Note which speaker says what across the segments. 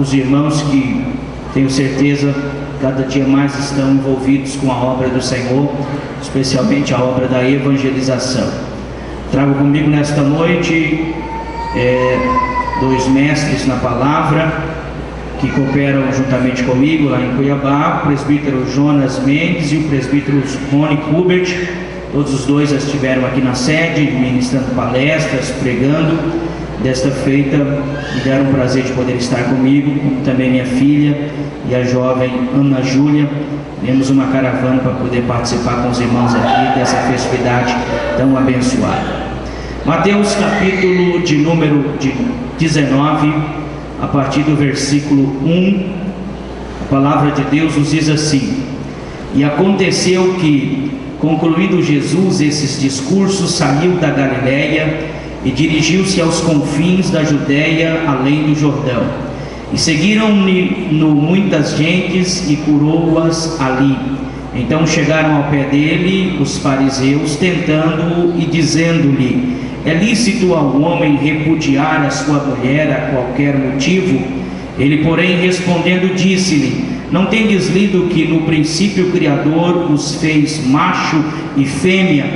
Speaker 1: os irmãos que, tenho certeza, cada dia mais estão envolvidos com a obra do Senhor, especialmente a obra da evangelização. Trago comigo nesta noite dois mestres na palavra, que cooperam juntamente comigo lá em Cuiabá, o presbítero Jonas Mendes e o presbítero Rony Kubert. Todos os dois estiveram aqui na sede, ministrando palestras, pregando. Desta feita, me deram o prazer de poder estar comigo, como também minha filha e a jovem Ana Júlia. Temos uma caravana para poder participar com os irmãos aqui dessa festividade tão abençoada. Mateus capítulo de número 19, a partir do versículo 1, a palavra de Deus nos diz assim: E aconteceu que, concluindo Jesus esses discursos, saiu da Galiléia e dirigiu-se aos confins da Judéia, além do Jordão. E seguiram-lhe muitas gentes e curou-as ali. Então chegaram ao pé dele os fariseus, tentando-o e dizendo-lhe: É lícito ao homem repudiar a sua mulher a qualquer motivo? Ele, porém, respondendo, disse-lhe: Não tendes lido que no princípio o Criador os fez macho e fêmea?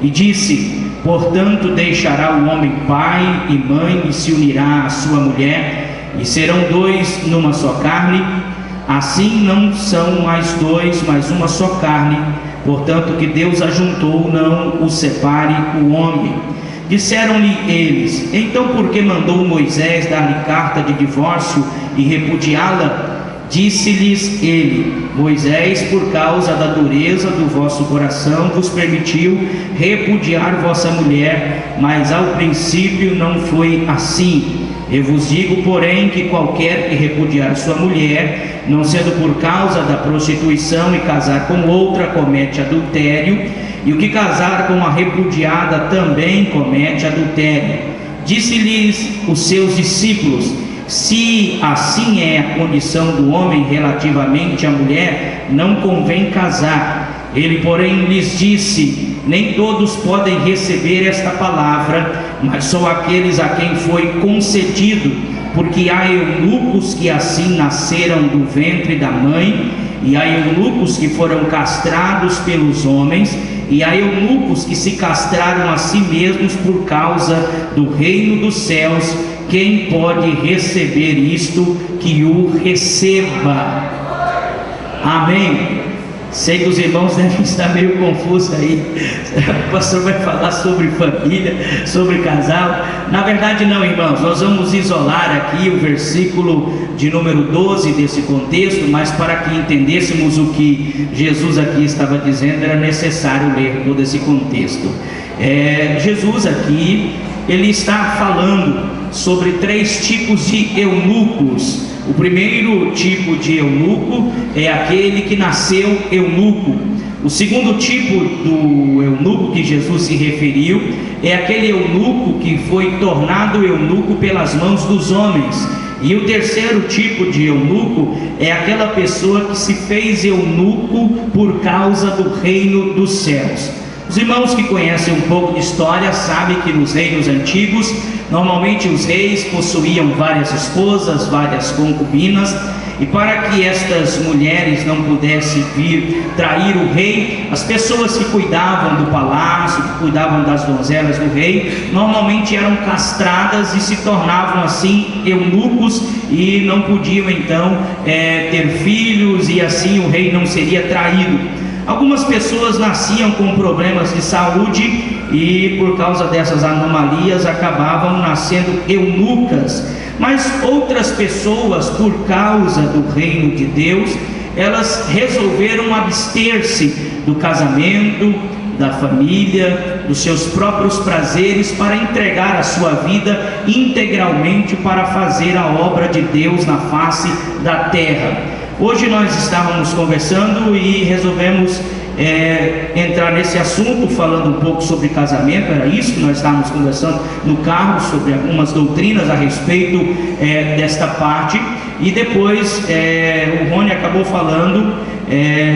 Speaker 1: E disse: Portanto, deixará o homem pai e mãe e se unirá à sua mulher, e serão dois numa só carne. Assim não são mais dois, mas uma só carne. Portanto, que Deus ajuntou, não o separe o homem. Disseram-lhe eles: Então por que mandou Moisés dar-lhe carta de divórcio e repudiá-la? Disse-lhes ele: Moisés, por causa da dureza do vosso coração, vos permitiu repudiar vossa mulher, mas ao princípio não foi assim. Eu vos digo, porém, que qualquer que repudiar sua mulher, não sendo por causa da prostituição, e casar com outra, comete adultério, e o que casar com a repudiada também comete adultério. Disse-lhes os seus discípulos: Se assim é a condição do homem relativamente à mulher, não convém casar. Ele, porém, lhes disse: Nem todos podem receber esta palavra, mas só aqueles a quem foi concedido, porque há eunucos que assim nasceram do ventre da mãe, e há eunucos que foram castrados pelos homens, e há eunucos que se castraram a si mesmos por causa do reino dos céus. Quem pode receber isto, que o receba. Amém. Sei que os irmãos devem estar meio confusos aí. O pastor vai falar sobre família, sobre casal. Na verdade não, irmãos. Nós vamos isolar aqui o versículo de número 12 desse contexto, mas para que entendêssemos o que Jesus aqui estava dizendo, era necessário ler todo esse contexto. Jesus aqui, ele está falando sobre três tipos de eunucos. O primeiro tipo de eunuco é aquele que nasceu eunuco. O segundo tipo do eunuco que Jesus se referiu é aquele eunuco que foi tornado eunuco pelas mãos dos homens. E o terceiro tipo de eunuco é aquela pessoa que se fez eunuco por causa do reino dos céus. Os irmãos que conhecem um pouco de história sabem que nos reinos antigos, normalmente os reis possuíam várias esposas, várias concubinas, e para que estas mulheres não pudessem vir trair o rei, as pessoas que cuidavam do palácio, que cuidavam das donzelas do rei, normalmente eram castradas e se tornavam assim eunucos, e não podiam então ter filhos, e assim o rei não seria traído. Algumas pessoas nasciam com problemas de saúde e por causa dessas anomalias acabavam nascendo eunucas. Mas outras pessoas, por causa do reino de Deus, elas resolveram abster-se do casamento, da família, dos seus próprios prazeres, para entregar a sua vida integralmente para fazer a obra de Deus na face da terra. Hoje nós estávamos conversando e resolvemos entrar nesse assunto, falando um pouco sobre casamento. Era isso que nós estávamos conversando no carro, sobre algumas doutrinas a respeito desta parte. E depois o Rony acabou falando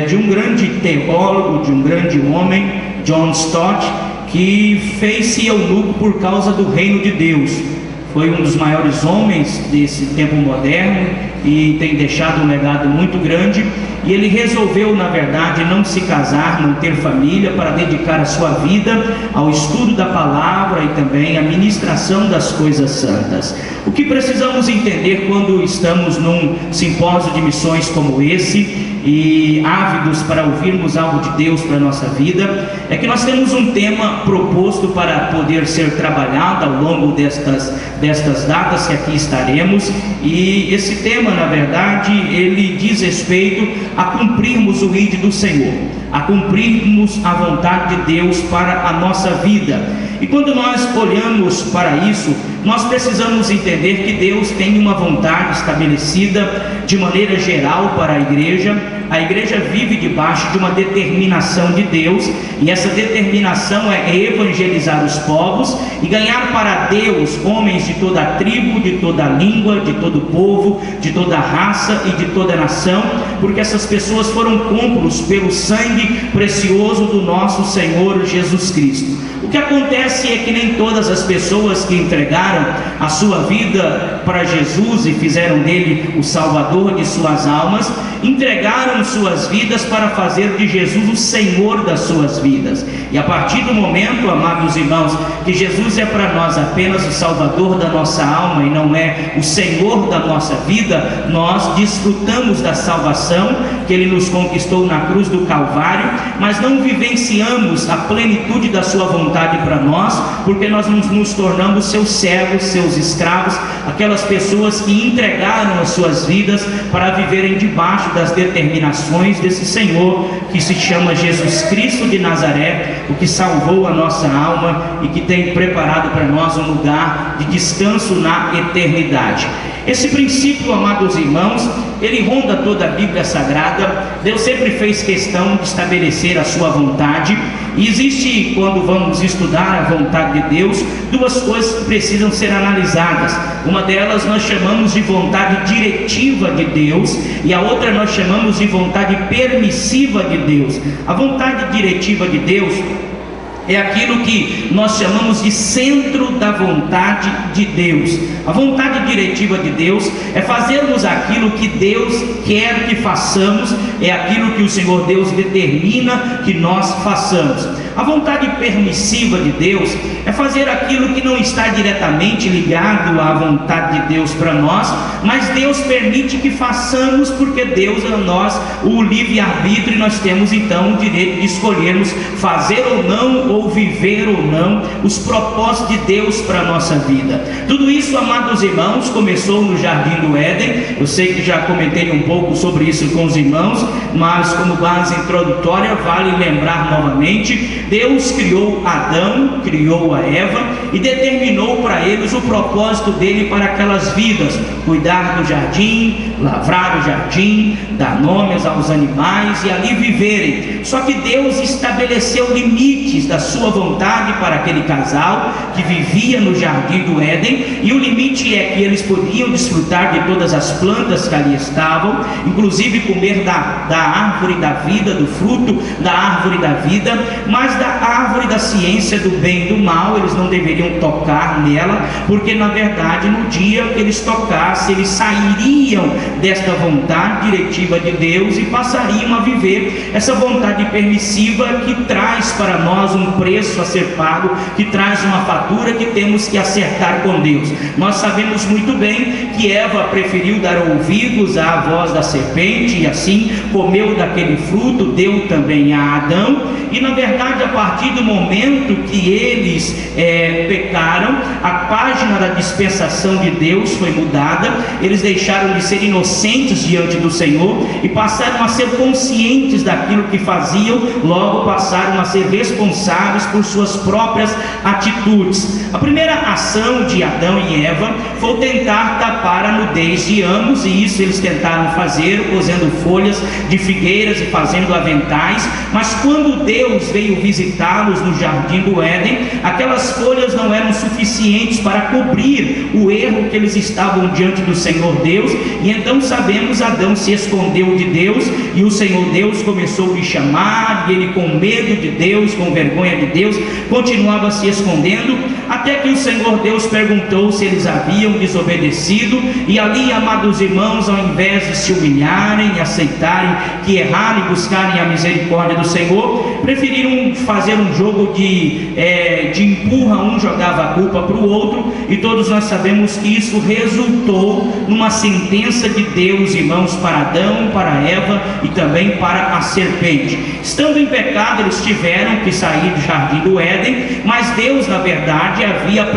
Speaker 1: de um grande teólogo, de um grande homem, John Stott, que fez-se eunuco por causa do reino de Deus. Foi um dos maiores homens desse tempo moderno, e tem deixado um legado muito grande. E ele resolveu, na verdade, não se casar, não ter família, para dedicar a sua vida ao estudo da palavra e também à ministração das coisas santas. O que precisamos entender quando estamos num simpósio de missões como esse, e ávidos para ouvirmos algo de Deus para a nossa vida, é que nós temos um tema proposto para poder ser trabalhado ao longo destas datas que aqui estaremos, e esse tema, na verdade, ele diz respeito a cumprirmos o ID do Senhor, a cumprirmos a vontade de Deus para a nossa vida. E quando nós olhamos para isso, nós precisamos entender que Deus tem uma vontade estabelecida de maneira geral para a igreja. A igreja vive debaixo de uma determinação de Deus, e essa determinação é evangelizar os povos e ganhar para Deus homens de toda a tribo, de toda a língua, de todo o povo, de toda a raça e de toda a nação, porque essas pessoas foram compros pelo sangue precioso do nosso Senhor Jesus Cristo. O que acontece é que nem todas as pessoas que entregaram a sua vida para Jesus e fizeram dele o Salvador de suas almas, entregaram suas vidas para fazer de Jesus o Senhor das suas vidas. E a partir do momento, amados irmãos, que Jesus é para nós apenas o Salvador da nossa alma e não é o Senhor da nossa vida, nós desfrutamos da salvação que Ele nos conquistou na cruz do Calvário, mas não vivenciamos a plenitude da sua vontade para nós, porque nós nos tornamos seus servos, seus escravos, aquelas pessoas que entregaram as suas vidas para viverem debaixo das determinações desse Senhor que se chama Jesus Cristo de Nazaré, o que salvou a nossa alma e que tem preparado para nós um lugar de descanso na eternidade. Esse princípio, amados irmãos, ele ronda toda a Bíblia Sagrada. Deus sempre fez questão de estabelecer a sua vontade, e existe, quando vamos estudar a vontade de Deus, duas coisas que precisam ser analisadas. Uma delas nós chamamos de vontade diretiva de Deus, e a outra nós chamamos de vontade permissiva de Deus. A vontade diretiva de Deus é aquilo que nós chamamos de centro da vontade de Deus. A vontade diretiva de Deus é fazermos aquilo que Deus quer que façamos, é aquilo que o Senhor Deus determina que nós façamos. A vontade permissiva de Deus é fazer aquilo que não está diretamente ligado à vontade de Deus para nós, mas Deus permite que façamos, porque Deus a nós o livre-arbítrio, e nós temos então o direito de escolhermos fazer ou não, ou viver ou não, os propósitos de Deus para a nossa vida. Tudo isso, amados irmãos, começou no Jardim do Éden. Eu sei que já comentei um pouco sobre isso com os irmãos, mas como base introdutória vale lembrar novamente. Deus criou Adão, criou a Eva e determinou para eles o propósito dele para aquelas vidas: cuidar do jardim, lavrar o jardim, dar nomes aos animais e ali viverem. Só que Deus estabeleceu limites da sua vontade para aquele casal que vivia no Jardim do Éden, e o limite é que eles podiam desfrutar de todas as plantas que ali estavam, inclusive comer da árvore da vida, do fruto da árvore da vida, mas da árvore da ciência do bem e do mal eles não deveriam tocar nela, porque na verdade no dia que eles tocassem, eles sairiam desta vontade diretiva de Deus e passariam a viver essa vontade permissiva que traz para nós um preço a ser pago, que traz uma fatura que temos que acertar com Deus. Nós sabemos muito bem que Eva preferiu dar ouvidos à voz da serpente e assim comeu daquele fruto, deu também a Adão, e na verdade a partir do momento que eles pecaram, a página da dispensação de Deus foi mudada. Eles deixaram de ser inocentes diante do Senhor e passaram a ser conscientes daquilo que faziam, logo passaram a ser responsáveis por suas próprias atitudes. A primeira ação de Adão e Eva foi tentar tapar a nudez de ambos, e isso eles tentaram fazer usando folhas de figueiras e fazendo aventais, mas quando Deus veio visitar visitá-los no jardim do Éden, aquelas folhas não eram suficientes para cobrir o erro que eles estavam diante do Senhor Deus. E então sabemos, Adão se escondeu de Deus, e o Senhor Deus começou a lhe chamar, e ele, com medo de Deus, com vergonha de Deus, continuava se escondendo, até que o Senhor Deus perguntou se eles haviam desobedecido. E ali, amados irmãos, ao invés de se humilharem e aceitarem que erraram e buscarem a misericórdia do Senhor, preferiram fazer um jogo de empurra, um jogava a culpa para o outro, e todos nós sabemos que isso resultou numa sentença de Deus, irmãos, para Adão, para Eva e também para a serpente. Estando em pecado, eles tiveram que sair do jardim do Éden, mas Deus, na verdade, havia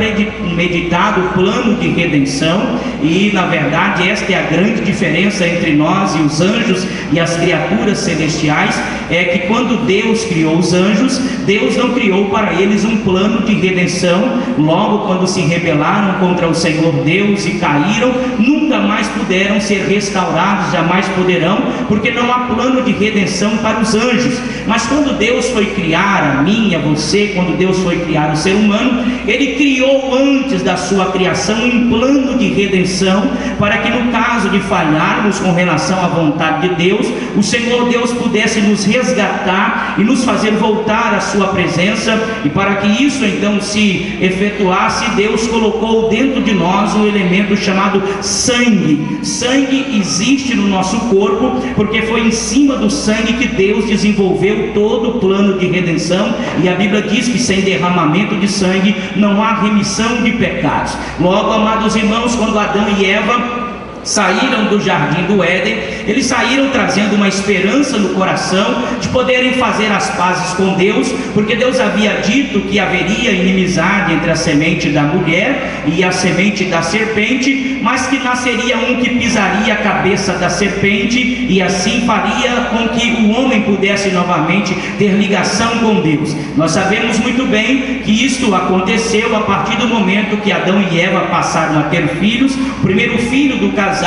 Speaker 1: meditado o plano de redenção, e na verdade esta é a grande diferença entre nós e os anjos e as criaturas celestiais, é que quando Deus criou os anjos, Deus não criou para eles um plano de redenção. Logo, quando se rebelaram contra o Senhor Deus e caíram, nunca mais puderam ser restaurados, jamais poderão, porque não há plano de redenção para os anjos. Mas quando Deus foi criar a mim e a você, quando Deus foi criar o ser humano, Ele criou antes da sua criação um plano de redenção, para que no caso de falharmos com relação à vontade de Deus, o Senhor Deus pudesse nos resgatar e nos fazer voltar à sua presença. E para que isso então se efetuasse, Deus colocou dentro de nós um elemento chamado sangue. Sangue existe no nosso corpo porque foi em cima do sangue que Deus desenvolveu todo o plano de redenção, e a Bíblia diz que sem derramamento de sangue não há remissão de pecados. Logo, amados irmãos, quando Adão e Eva saíram do jardim do Éden, eles saíram trazendo uma esperança no coração de poderem fazer as pazes com Deus, porque Deus havia dito que haveria inimizade entre a semente da mulher e a semente da serpente, mas que nasceria um que pisaria a cabeça da serpente, e assim faria com que o homem pudesse novamente ter ligação com Deus. Nós sabemos muito bem que isto aconteceu a partir do momento que Adão e Eva passaram a ter filhos. O primeiro filho do casal,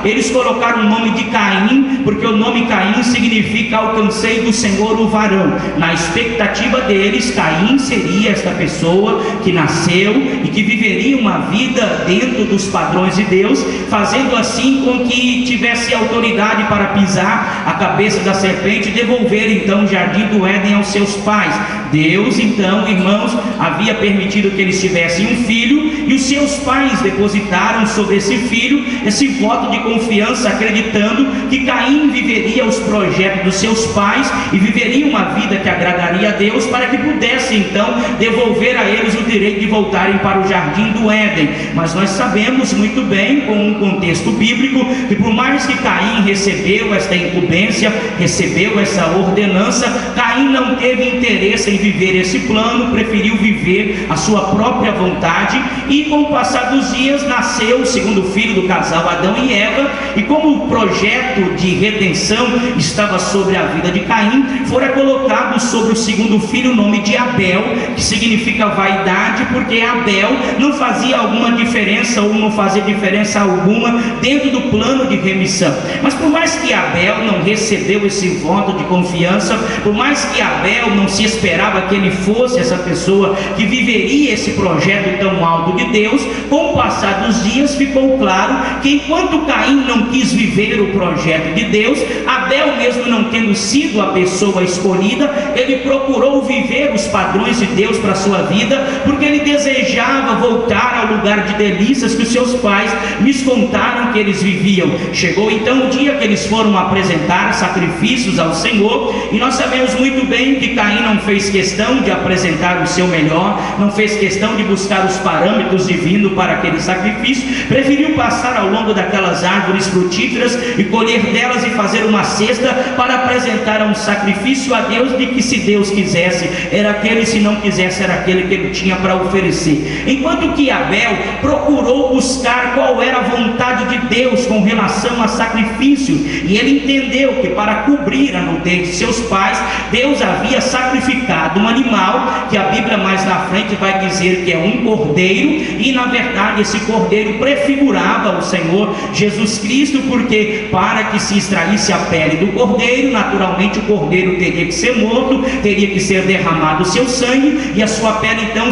Speaker 1: eles colocaram o nome de Caim, porque o nome Caim significa alcancei do Senhor o varão. Na expectativa deles, Caim seria esta pessoa que nasceu e que viveria uma vida dentro dos padrões de Deus, fazendo assim com que tivesse autoridade para pisar a cabeça da serpente e devolver então o jardim do Éden aos seus pais. Deus então, irmãos, havia permitido que eles tivessem um filho, e os seus pais depositaram sobre esse filho esse voto de confiança, acreditando que Caim viveria os projetos dos seus pais e viveria uma vida que agradaria a Deus, para que pudesse então devolver a eles o direito de voltarem para o jardim do Éden. Mas nós sabemos muito bem, com um contexto bíblico, que por mais que Caim recebeu esta incumbência, recebeu essa ordenança, Caim não teve interesse em viver esse plano, preferiu viver a sua própria vontade, e com o passar dos dias nasceu o segundo filho do casal, Adão e Eva. E como o projeto de redenção estava sobre a vida de Caim, fora colocado sobre o segundo filho o nome de Abel, que significa vaidade, porque Abel não fazia alguma diferença, ou não fazia diferença alguma dentro do plano de remissão. Mas por mais que Abel não recebeu esse voto de confiança, por mais que Abel não se esperava que ele fosse essa pessoa que viveria esse projeto tão alto de Deus, com o passar dos dias ficou claro que enquanto Caim não quis viver o projeto de Deus, Abel, mesmo não tendo sido a pessoa escolhida, ele procurou viver os padrões de Deus para a sua vida, porque ele desejava voltar ao lugar de delícias que os seus pais lhes contaram que eles viviam. Chegou então o dia que eles foram apresentar sacrifícios ao Senhor, e nós sabemos muito bem que Caim não fez questão de apresentar o seu melhor, não fez questão de buscar os parâmetros divinos para aquele sacrifício, preferiu passar ao longo daquelas árvores frutíferas e colher delas e fazer uma cesta para apresentar um sacrifício a Deus, de que se Deus quisesse era aquele, se não quisesse era aquele que ele tinha para oferecer. Enquanto que Abel procurou buscar qual era a vontade de Deus com relação a sacrifício, e ele entendeu que para cobrir a nudez de seus pais, Deus havia sacrificado um animal, que a Bíblia mais na frente vai dizer que é um cordeiro, e na verdade esse cordeiro prefigurava o Senhor Jesus Cristo, porque para que se extraísse a pele do cordeiro, naturalmente o cordeiro teria que ser morto, teria que ser derramado o seu sangue, e a sua pele então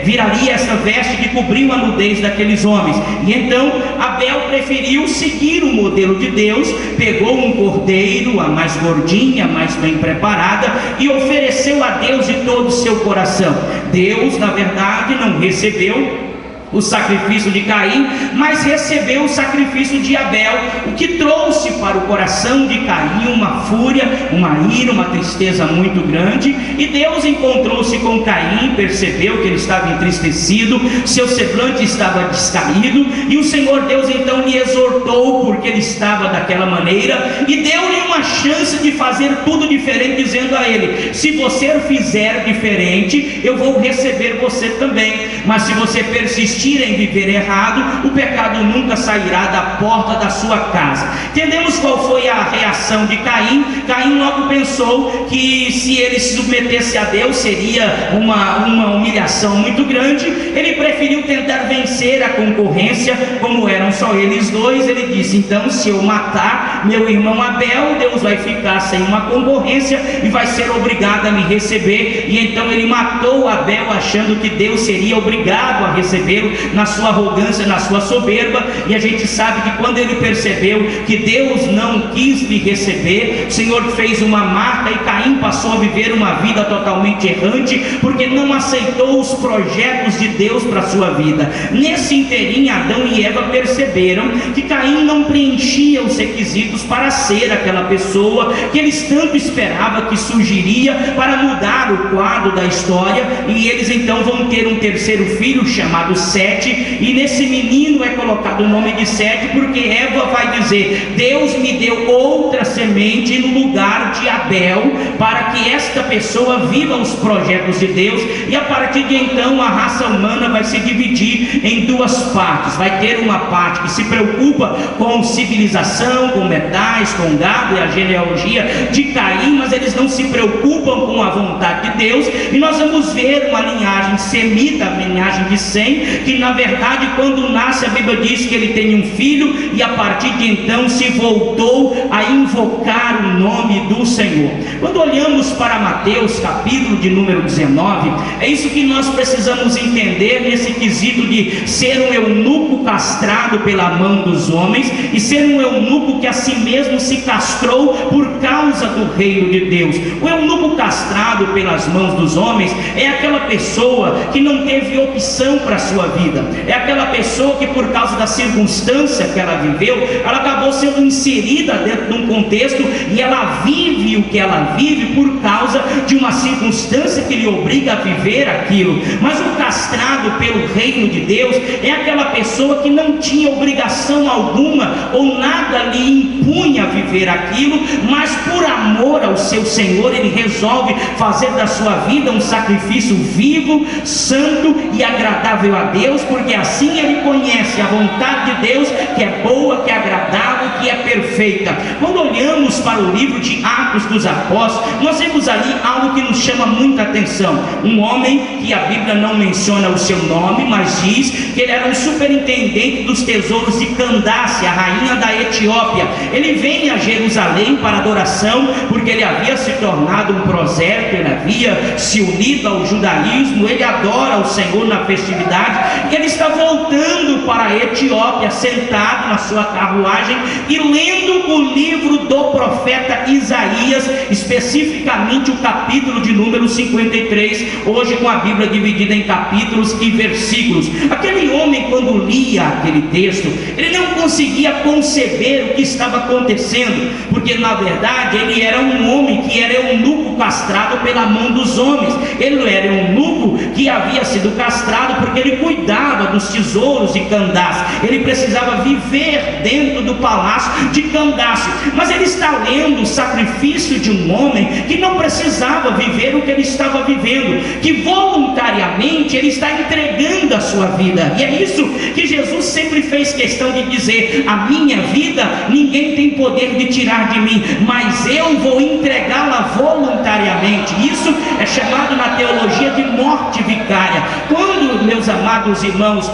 Speaker 1: viraria essa veste que cobriu a nudez daqueles homens. E então Abel preferiu seguir o modelo de Deus, pegou um cordeiro, a mais gordinha, a mais bem preparada, e ofereceu a Deus de todo o seu coração. Deus, na verdade, não recebeu o sacrifício de Caim, mas recebeu o sacrifício de Abel, o que trouxe para o coração de Caim uma fúria, uma ira, uma tristeza muito grande. E Deus encontrou-se com Caim, percebeu que ele estava entristecido, seu semblante estava descaído, e o Senhor Deus então lhe exortou, porque ele estava daquela maneira, e deu-lhe uma chance de fazer tudo diferente, dizendo a ele: se você fizer diferente, eu vou receber você também, mas se você persistir em viver errado, o pecado nunca sairá da porta da sua casa. Entendemos qual foi a reação de Caim. Caim logo pensou que se ele se submetesse a Deus seria uma humilhação muito grande. Ele preferiu tentar vencer a concorrência, como eram só eles dois. Ele disse: então, se eu matar meu irmão Abel, Deus vai ficar sem uma concorrência e vai ser obrigado a me receber. E então ele matou Abel, achando que Deus seria obrigado a recebê-lo, na sua arrogância, na sua soberba. E a gente sabe que quando ele percebeu que Deus não quis lhe receber, o Senhor fez uma marca, e Caim passou a viver uma vida totalmente errante, porque não aceitou os projetos de Deus para a sua vida. Nesse inteirinho, Adão e Eva perceberam que Caim não preenchia os requisitos para ser aquela pessoa que eles tanto esperavam que surgiria para mudar o quadro da história. E eles então vão ter um terceiro filho chamado Sete, e nesse menino é colocado o nome de Sete, porque Eva vai dizer: Deus me deu outra semente no lugar de Abel, para que esta pessoa viva os projetos de Deus. E a partir de então a raça humana vai se dividir em duas partes. Vai ter uma parte que se preocupa com civilização, com metais, com gado, é a genealogia de Caim, mas eles não se preocupam com a vontade de Deus. E nós vamos ver uma linhagem semita, a linhagem de Sem, que na verdade quando nasce a Bíblia diz que ele tem um filho, e a partir de então se voltou a invocar o nome do Senhor. Quando olhamos para Mateus capítulo de número 19, é isso que nós precisamos entender nesse quesito de ser um eunuco castrado pela mão dos homens, e ser um eunuco que a si mesmo se castrou por causa do reino de Deus. O eunuco castrado pelas mãos dos homens é aquela pessoa que não teve opção para a sua vida, é aquela pessoa que por causa da circunstância que ela viveu, ela acabou sendo inserida dentro de um contexto, e ela vive o que ela vive por causa de uma circunstância que lhe obriga a viver aquilo. Mas o castrado pelo reino de Deus é aquela pessoa que não tinha obrigação alguma, ou nada lhe impunha a viver aquilo, mas por amor ao seu Senhor ele resolve fazer da sua vida um sacrifício vivo, santo e agradável a Deus, porque assim ele conhece a vontade de Deus, que é boa, que é agradável, que é perfeita. Quando olhamos para o livro de Atos dos Apóstolos, nós vemos ali algo que nos chama muita atenção. Um homem que a Bíblia não menciona o seu nome, mas diz que ele era um superintendente dos tesouros de Candace, a rainha da Etiópia. Ele vem a Jerusalém para adoração, porque ele havia se tornado um prosélito, ele havia se unido ao judaísmo, ele adora o Senhor na festividade, e ele está voltando para a Etiópia, sentado na sua carruagem e lendo o livro do profeta Isaías, especificamente o capítulo de número 53, hoje com a Bíblia dividida em capítulos e versículos. Aquele homem, quando lia aquele texto, ele não conseguia conceber o que estava acontecendo, porque na verdade ele era um homem que era eunuco castrado pela mão dos homens. Ele era eunuco que havia sido castrado porque ele cuidava dos tesouros de Candace, ele precisava viver dentro do palácio de Candace. Mas ele está lendo o sacrifício sacrifício de um homem que não precisava viver o que ele estava vivendo, que voluntariamente ele está entregando a sua vida. E é isso que Jesus sempre fez questão de dizer: a minha vida ninguém tem poder de tirar de mim, mas eu vou entregá-la voluntariamente. Isso é chamado na teologia de morte vicária. Quando, meus amados irmãos,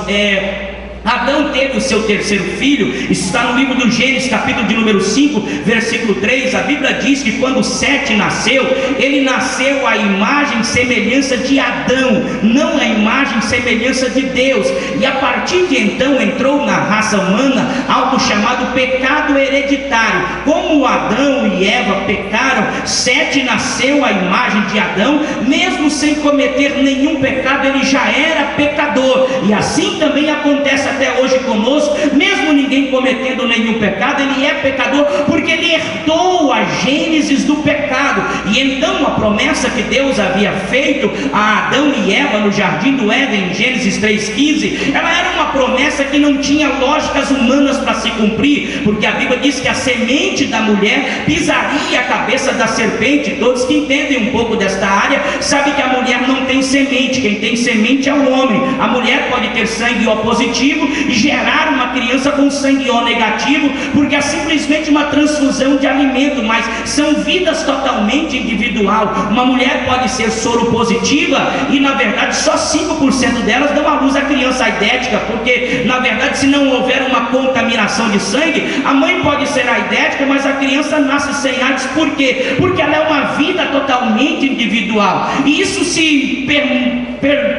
Speaker 1: Adão teve o seu terceiro filho, isso está no livro do Gênesis, capítulo de número 5, versículo 3, a Bíblia diz que quando Sete nasceu, ele nasceu à imagem e semelhança de Adão, não à imagem e semelhança de Deus, e a partir de então entrou na raça humana algo chamado pecado hereditário. Como Adão e Eva pecaram, Sete nasceu à imagem de Adão, mesmo sem cometer nenhum pecado, ele já era pecador, e assim também acontece até hoje conosco, mesmo ninguém cometendo nenhum pecado, ele é pecador, porque ele herdou a gênesis do pecado. E então a promessa que Deus havia feito a Adão e Eva no jardim do Éden, em Gênesis 3,15, ela era uma promessa que não tinha lógicas humanas para se cumprir, porque a Bíblia diz que a semente da mulher pisaria a cabeça da serpente. Todos que entendem um pouco desta área sabem que a mulher não tem semente, quem tem semente é o homem. A mulher pode ter sangue O positivo e gerar uma criança com sangue O negativo, porque é simplesmente uma transfusão de alimento, mas são vidas totalmente individual. Uma mulher pode ser soro positiva e na verdade só 5% delas dão à luz a criança aidética, porque na verdade, se não houver uma contaminação de sangue, a mãe pode ser aidética, mas a criança nasce sem AIDS. Por quê? Porque ela é uma vida totalmente individual, e isso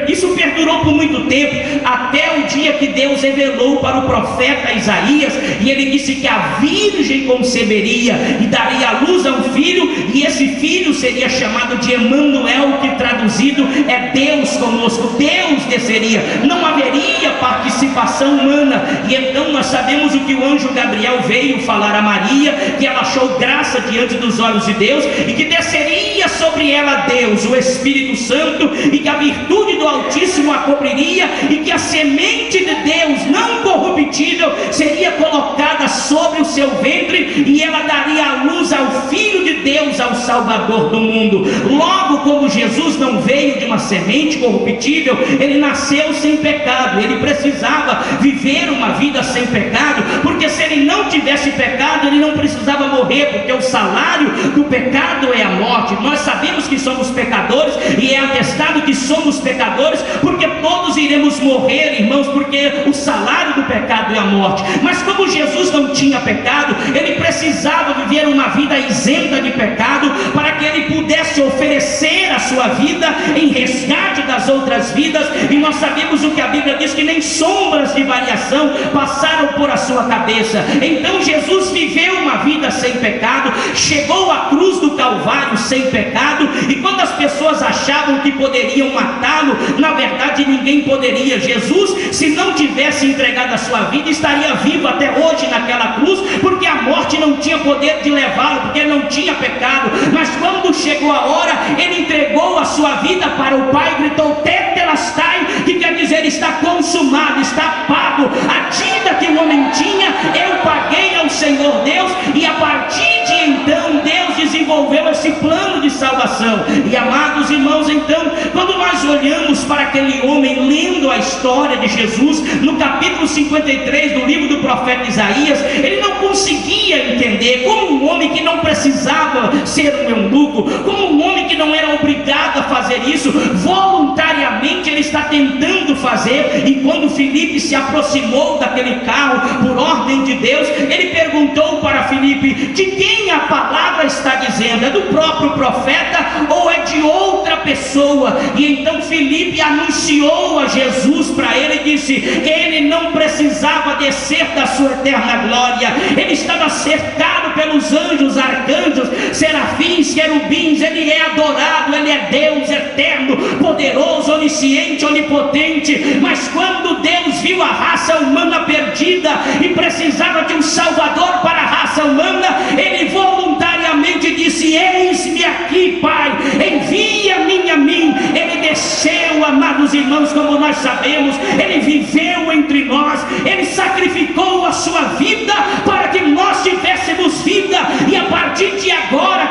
Speaker 1: isso perdurou por muito tempo, até o dia que Deus revelou para o profeta Isaías, e ele disse que a virgem conceberia e daria à luz a um filho, e esse filho seria chamado de Emanuel, que traduzido é Deus conosco. Deus desceria, não haveria participação humana. E então nós sabemos o que o anjo Gabriel veio falar a Maria, que ela achou graça diante dos olhos de Deus, e que desceria sobre ela Deus, o Espírito Santo, e que a virtude do Altíssimo a cobriria, e que a semente de Deus não corruptível seria colocada sobre o seu ventre, e ela daria à luz ao Filho de Deus, ao Salvador do mundo. Logo, como Jesus não veio de uma semente corruptível, ele nasceu sem pecado, ele precisava viver uma vida sem pecado, porque se ele não tivesse pecado, ele não precisava morrer, porque o salário do pecado é a morte. Nós sabemos que somos pecadores, e é atestado que somos pecadores, porque todos iremos morrer, irmãos, porque o salário do pecado é a morte. Mas como Jesus não tinha pecado, ele precisava viver uma vida isenta de pecado, para que ele pudesse oferecer a sua vida em resgate das outras vidas. E nós sabemos o que a Bíblia diz, que nem sombras de variação passaram por a sua cabeça. Então Jesus viveu uma vida sem pecado, chegou à cruz do Calvário sem pecado, e quando as pessoas achavam que poderiam matá-lo, na verdade ninguém poderia. Jesus, se não tivesse entregado a sua vida, estaria vivo até hoje naquela cruz, porque a morte não tinha poder de levá-lo, porque ele não tinha pecado. Mas quando chegou a hora, ele entregou a sua vida para o Pai, gritou tetelestai, que quer dizer está consumado, está pago. A dívida que o homem tinha, eu paguei ao Senhor Deus, e a partir de então Deus desenvolveu esse plano de salvação. E amados irmãos, então, quando nós olhamos para aquele homem lendo a história de Jesus, no capítulo 53 do livro do profeta Isaías, ele não conseguia entender como um homem que não precisava ser um eunuco, como um homem que não era obrigado a fazer isso, voluntariamente ele está tentando fazer. E quando Filipe se aproximou daquele carro por ordem de Deus, ele perguntou para Filipe: de quem a palavra está dizendo? É do próprio profeta ou é de outra pessoa? E então Filipe anunciou a Jesus para ele e disse: ele não precisava descer da sua eterna glória, ele estava cercado pelos anjos, arcanjos, serafins, querubins, ele é adorado, ele é Deus eterno, poderoso, onisciente, onipotente. Mas quando Deus viu a raça humana perdida e precisava de um salvador para a raça humana, ele voluntariamente disse: eis-me aqui, Pai, envia-me a mim. Ele desceu, amados irmãos, como nós sabemos, ele viveu entre nós, ele sacrificou a sua vida para que nós tivéssemos vida, e a partir de agora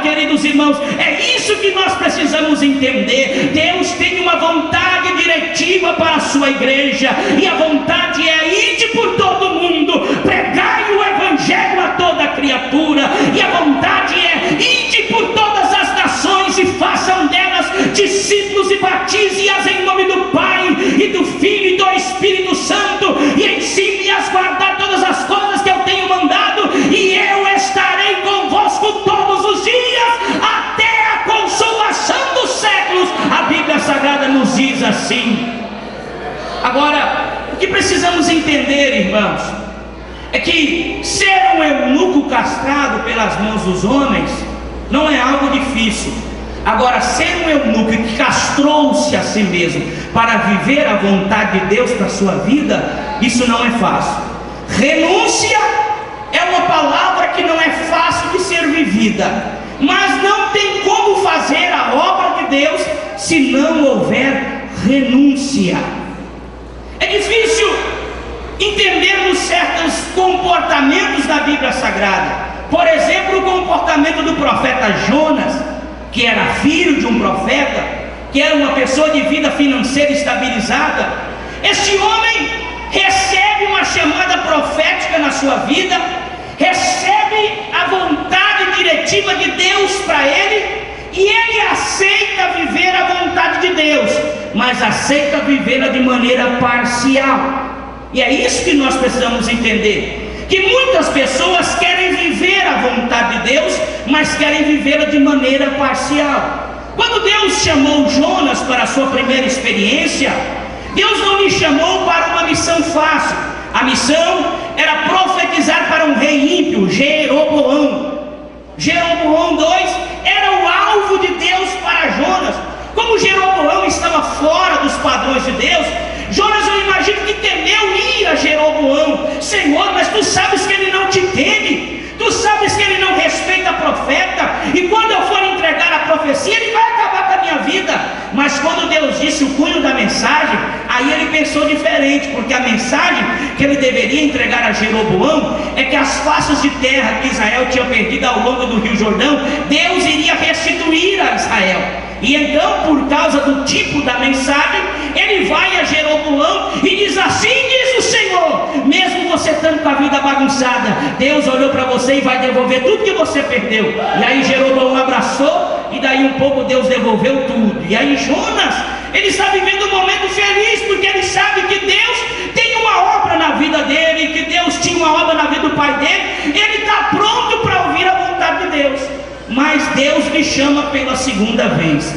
Speaker 1: irmãos, é isso que nós precisamos entender. Deus tem uma vontade diretiva para a sua igreja, e a vontade é: ide por todo mundo, pregai o evangelho a toda criatura. E a vontade é: ide por todas as nações e façam delas discípulos e batize-as em nome do Pai e do Filho e do Espírito Santo, e ensine-as a guardar todas as coisas que eu tenho mandado, e eu estarei convosco todos os dias até a consumação dos séculos. A Bíblia Sagrada nos diz assim. Agora, o que precisamos entender, irmãos, é que ser um eunuco castrado pelas mãos dos homens não é algo difícil. Agora, ser um eunuco que castrou-se a si mesmo para viver a vontade de Deus para a sua vida, isso não é fácil. Renúncia é uma palavra que não é fácil de ser vivida, mas não tem como fazer a obra de Deus se não houver renúncia. É difícil entendermos certos comportamentos da Bíblia Sagrada. Por exemplo, o comportamento do profeta Jonas, que era filho de um profeta, que era uma pessoa de vida financeira estabilizada. Este homem recebe uma chamada profética na sua vida, recebe a vontade diretiva de Deus para ele, e ele aceita viver a vontade de Deus, mas aceita vivê-la de maneira parcial. E é isso que nós precisamos entender, que muitas pessoas querem viver a vontade de Deus, mas querem vivê-la de maneira parcial. Quando Deus chamou Jonas para a sua primeira experiência, Deus não lhe chamou para uma missão fácil. A missão era profetizar para um rei ímpio, Jeroboão. Jeroboão II era o alvo de Deus para Jonas. Como Jeroboão estava fora dos padrões de Deus, Jonas, eu imagino que temeu ir a Jeroboão. Senhor, mas tu sabes que ele não te teme, tu sabes que ele não respeita a profeta, e quando eu for entregar a profecia, ele vai acabar com a minha vida. Mas quando Deus disse o cunho da mensagem, aí ele pensou diferente, porque a mensagem que ele deveria entregar a Jeroboão é que as faces de terra que Israel tinha perdido ao longo do Rio Jordão, Deus iria restituir a Israel. E então, por causa do tipo da mensagem, ele vai a Jeroboão e diz: assim diz o Senhor, mesmo você estando com a vida bagunçada, Deus olhou para você e vai devolver tudo que você perdeu. E aí Jeroboão abraçou, e daí um pouco Deus devolveu tudo. E aí Jonas, ele está vivendo um momento feliz, porque ele sabe que Deus tem uma obra na vida dele, que Deus tinha uma obra na vida do pai dele. Ele está pronto para ouvir a vontade de Deus. Mas Deus lhe chama pela segunda vez.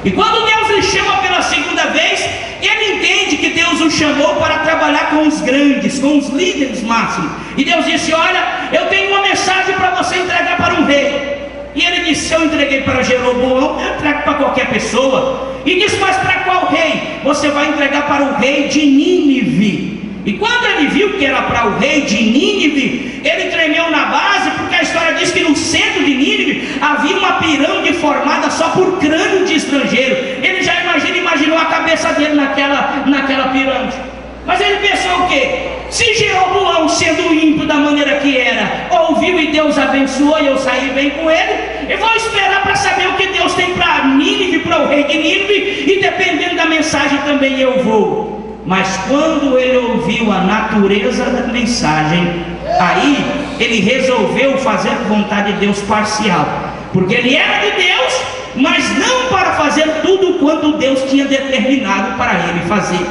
Speaker 1: E quando Deus lhe chama pela segunda vez, ele entende que Deus o chamou para trabalhar com os grandes, com os líderes máximos. E Deus disse: olha, eu tenho uma mensagem para você entregar para um rei. E ele disse: se eu entreguei para Jeroboão, eu entrego para qualquer pessoa. E disse: mas para qual rei? Você vai entregar para o rei de Nínive. E quando ele viu que era para o rei de Nínive, ele tremeu na base, porque a história diz que no centro de Nínive havia uma pirâmide formada só por crânio de estrangeiro. Ele já imaginou a cabeça dele naquela pirâmide. Mas ele pensou o quê? Se Jeroboão, sendo ímpio da maneira que era, ouviu e Deus abençoou e eu saí bem com ele, eu vou esperar para saber o que Deus tem para Nínive, para o rei de Nínive, e dependendo da mensagem também eu vou. Mas quando ele ouviu a natureza da mensagem, aí ele resolveu fazer a vontade de Deus parcial, porque ele era de Deus, mas não para fazer tudo quanto Deus tinha determinado para ele fazer.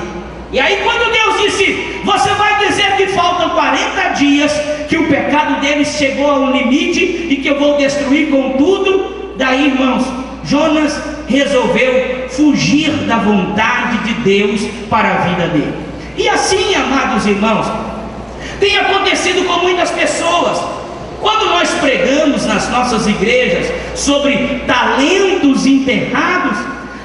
Speaker 1: E aí quando Deus disse: você vai dizer que faltam 40 dias, que o pecado deles chegou a um limite e que eu vou destruir com tudo, daí, irmãos, Jonas resolveu fugir da vontade de Deus para a vida dele. E assim, amados irmãos, tem acontecido com muitas pessoas. Quando nós pregamos nas nossas igrejas sobre talentos enterrados,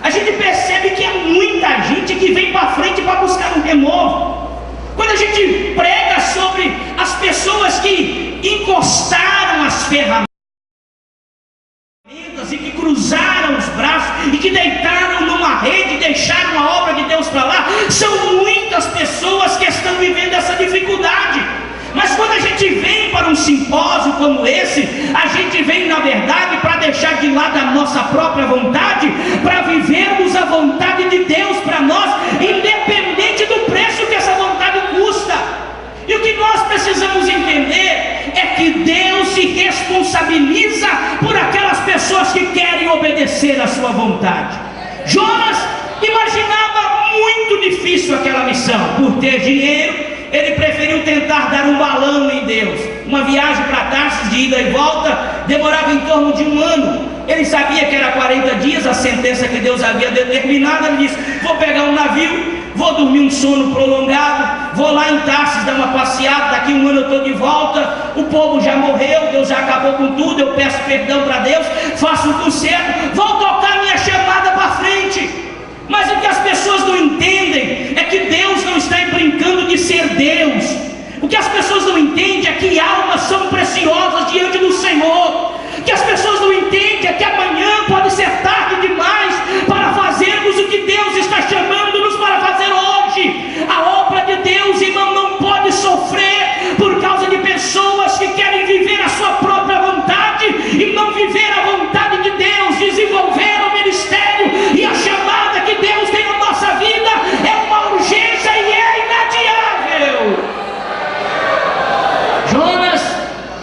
Speaker 1: a gente percebe que é muita gente que vem para frente para buscar um renovo. Quando a gente prega sobre as pessoas que encostaram as ferramentas e que cruzaram os braços e que deitaram numa rede e deixaram a obra de Deus para lá, são muitas pessoas que estão vivendo essa dificuldade. Mas quando a gente vem para um simpósio como esse, a gente vem na verdade para deixar deixar de lado a nossa própria vontade para vivermos a vontade de Deus para nós, independente do preço que essa vontade custa. E o que nós precisamos entender é que Deus se responsabiliza por aquelas pessoas que querem obedecer à sua vontade. Jonas imaginava muito difícil aquela missão. Por ter dinheiro, ele preferiu tentar dar um balão em Deus. Uma viagem para Tarsis de ida e volta demorava em torno de 1 ano. Ele sabia que era 40 dias, a sentença que Deus havia determinado. Ele disse: vou pegar um navio, vou dormir um sono prolongado, vou lá em Tarsis dar uma passeada, daqui 1 ano eu estou de volta, o povo já morreu, Deus já acabou com tudo, eu peço perdão para Deus, faço o conserto, vou tocar minha chamada para frente. Mas o que as pessoas não entendem é que Deus não está brincando de ser Deus. O que as pessoas não entendem é que almas são preciosas diante do Senhor. O que as pessoas não entendem é que amanhã pode ser tarde demais para fazermos o que Deus está chamando-nos para fazer hoje. A obra de Deus, irmão, não pode sofrer por causa de pessoas que querem viver a sua própria vontade e não viver a vontade de Deus, desenvolver o ministério e a chamada que Deus tem na nossa vida. É uma urgência e é inadiável. Jonas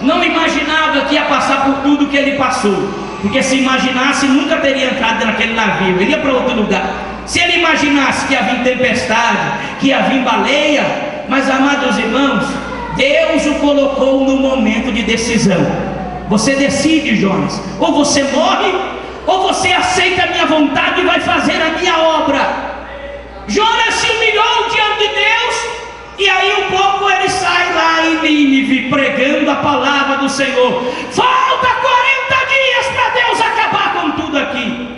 Speaker 1: não imaginava que ia passar por tudo que ele passou, porque se imaginasse nunca teria entrado naquele navio, ele ia para outro lugar. Se ele imaginasse que ia vir tempestade, que ia vir baleia, mas amados irmãos, Deus o colocou no momento de decisão. Você decide, Jonas, ou você morre, ou você aceita a minha vontade e vai fazer a minha obra. Jonas se humilhou diante de Deus, e aí um pouco ele sai lá em Nínive pregando a palavra do Senhor. Falta 40 dias para Deus acabar com tudo aqui.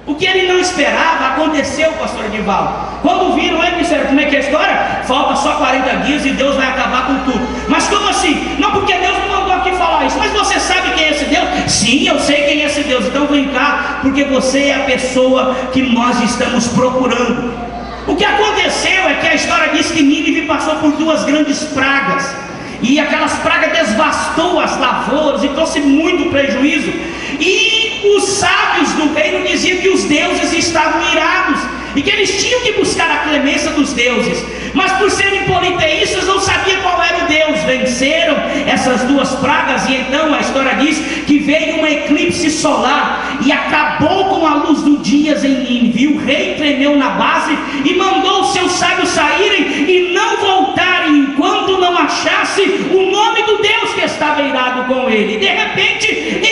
Speaker 1: O que ele não esperava aconteceu, pastor Edivaldo. Quando viram ele, disseram: como é que é a história? Falta só 40 dias e Deus vai acabar com tudo. Mas como assim? Não, porque Deus me mandou aqui falar isso. Mas você sabe quem é esse Deus? Sim, eu sei quem é esse Deus. Então vem cá, porque você é a pessoa que nós estamos procurando. O que aconteceu é que a história diz que Nínive passou por 2 grandes pragas, e aquelas pragas devastou as lavouras e trouxe muito prejuízo. E os sábios do reino diziam que os deuses estavam irados e que eles tinham que buscar a clemência dos deuses, mas por serem politeístas não sabiam qual era o Deus. Venceram essas 2 pragas, e então a história diz que veio um eclipse solar e acabou com a luz do dia em Nínive. O rei tremeu na base e mandou os seus sábios saírem e não voltarem enquanto não achasse o nome do Deus que estava irado com ele. De repente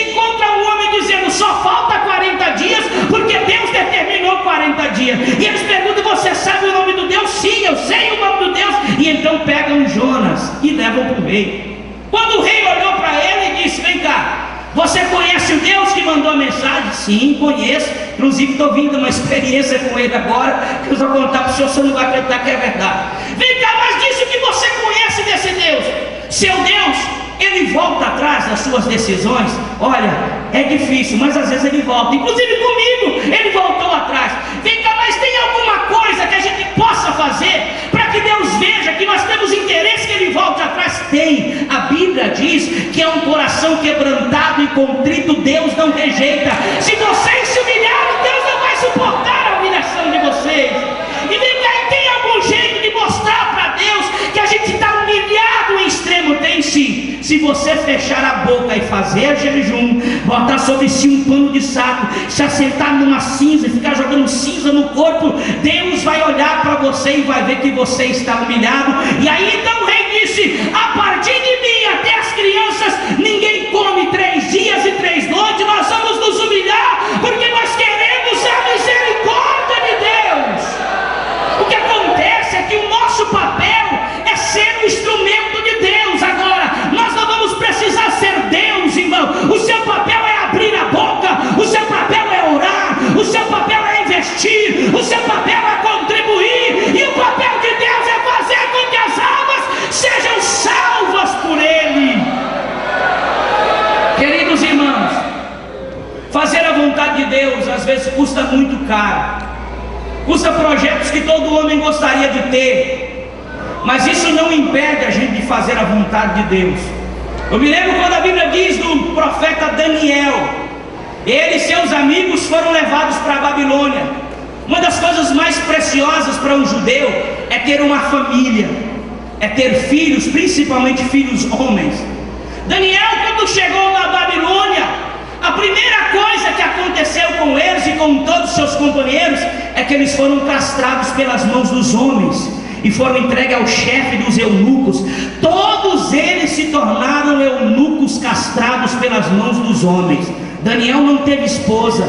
Speaker 1: encontra um homem dizendo: só falta 40 dias, porque Deus determinou 40 dias. E eles perguntam: você sabe o nome do Deus? Sim, eu sei o nome do Deus. E então pegam Jonas e levam para o rei. Quando o rei olhou para ele e disse: vem cá, você conhece o Deus que mandou a mensagem? Sim, conheço. Inclusive estou vindo uma experiência com ele agora, que eu vou contar para o senhor, você não vai acreditar que é verdade. Vem cá, mas diz o que você conhece desse Deus. Seu Deus, ele volta atrás das suas decisões. Olha, é difícil, mas às vezes ele volta. Inclusive comigo, ele voltou atrás. Vem cá, mas tem alguma coisa que a gente possa fazer para que Deus veja que nós temos interesse que ele volte atrás? Tem. A Bíblia diz que é um coração quebrantado e contrito Deus não rejeita. Se vocês se humilharem, Deus não vai suportar a humilhação de vocês. E vem cá, e tem algum jeito de mostrar para Deus que a gente está humilhado em extremo? Tem sim. Se você fechar a boca e fazer jejum, botar sobre si um pano de saco, se assentar numa cinza e ficar jogando cinza no corpo, Deus vai olhar para você e vai ver que você está humilhado. E aí então o rei disse: a partir de mim até as crianças, ninguém come 3 dias e 3 noites. Nós vamos nos humilhar porque nós queremos a misericórdia de Deus. O que acontece é que o nosso papel é ser um instrumento de Deus. Agora, nós não vamos precisar ser Deus, irmão. O seu papel é abrir a boca, o seu papel é orar, o seu papel é investir, o seu papel é contribuir, e o papel de Deus é fazer com que as almas sejam salvas por Ele. Queridos irmãos, fazer a vontade de Deus às vezes custa muito caro. Custa projetos que todo homem gostaria de ter, mas isso não impede a gente de fazer a vontade de Deus. Eu me lembro quando a Bíblia diz do profeta Daniel, Ele e seus amigos foram levados para a Babilônia. Uma das coisas mais preciosas para um judeu é ter uma família, é ter filhos, principalmente filhos homens. Daniel, quando chegou na Babilônia, a primeira coisa que aconteceu com eles e com todos os seus companheiros é que eles foram castrados pelas mãos dos homens e foram entregues ao chefe dos eunucos. Todos eles se tornaram eunucos castrados pelas mãos dos homens. Daniel não teve esposa,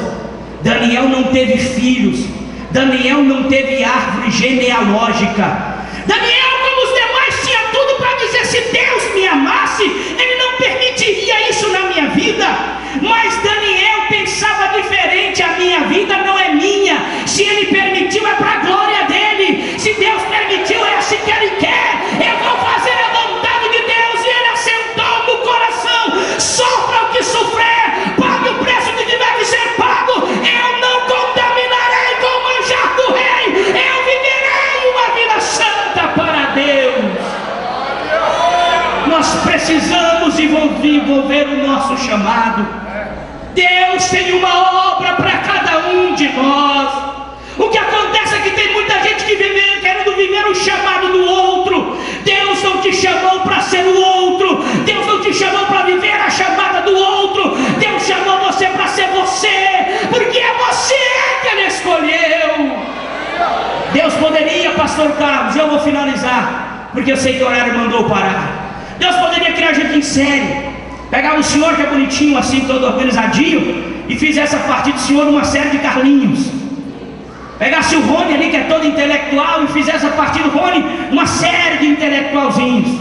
Speaker 1: Daniel não teve filhos, Daniel não teve árvore genealógica. Daniel, como os demais, tinha tudo para dizer: se Deus me amasse, Ele não permitiria isso na minha vida. Mas Daniel pensava diferente: a minha vida não é minha, se Ele permitiu é para a glória dEle. Se Deus permitiu, é assim que Ele quer. Eu vou fazer a vontade de Deus. E Ele assentou no coração: sofra o que sofrer, pague o preço que tiver que ser pago. Eu não contaminarei com o manjar do rei. Eu viverei uma vida santa para Deus. Nós precisamos envolver o nosso chamado. Deus tem uma obra para cada um de nós. O que acontece é que tem muita gente que vive querendo viver o chamado do outro. Deus não te chamou para ser o outro. Deus não te chamou para viver a chamada do outro. Deus chamou você para ser você, porque é você que Ele escolheu. Deus poderia, pastor Carlos, eu vou finalizar, porque eu sei que o horário mandou parar. Deus poderia criar gente em série, pegar o senhor que é bonitinho assim, todo organizadinho, e fizesse a partir do senhor uma série de Carlinhos. Pegasse o Rony ali, que é todo intelectual, e fizesse a partir do Rony uma série de intelectualzinhos.